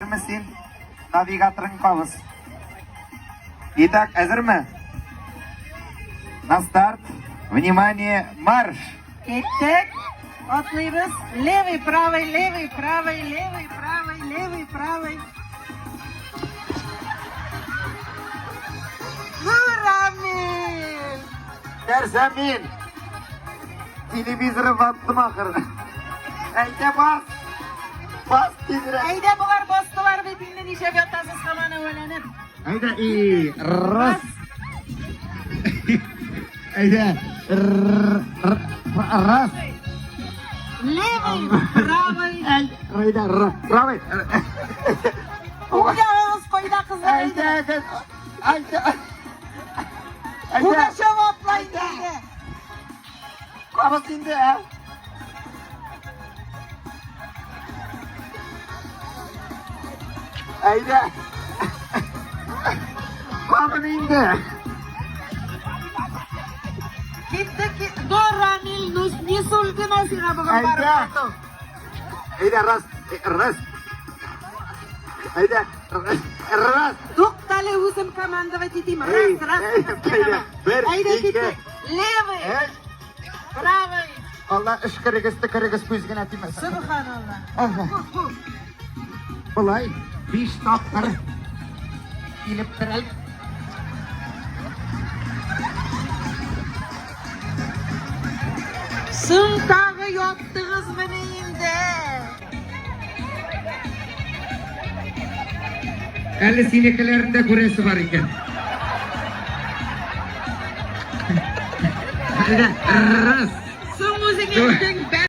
Mesin navigatorun pavuz. Итак, әзірме? На старт. Внимание, марш! Кеттік. Атлайбыз. Левый, правый, левый, правый, левый, правый, левый, правый. Нурамин! Дәрзәмин! Телевизоры ваттым ақыр. Әйте бас! Бас тезірі! Әйде бұлар бастылар деп инде неше ятасыз қаманы өленіп. Әйде, рас! Әйде, рас! Левый, правый. Әйде, правый! Уға оғыз қойда қыздар Әйде, әйде. әйде! Уға шау атлайды әйде. Қабыз енді, Әйде! Қабыз енді! Кеттік. Дорамил, не сөлгіна сиға бұғын Әйде! барып. Әйде, рас! Әйде, рас! Тоқталы өзім командовать етейм. Эй, Раз. бір, Әйде екі. кеттік. Левый, правый. Алла үш кірігіз көзген әтеміз. Субханалла. Бұлай, 5 тапқыр келіп тұрал. Сың тағы яттығыз мені енді. Әлі сенекілерінде көресі бар екен. Әйде, рас! Сың өзің еттің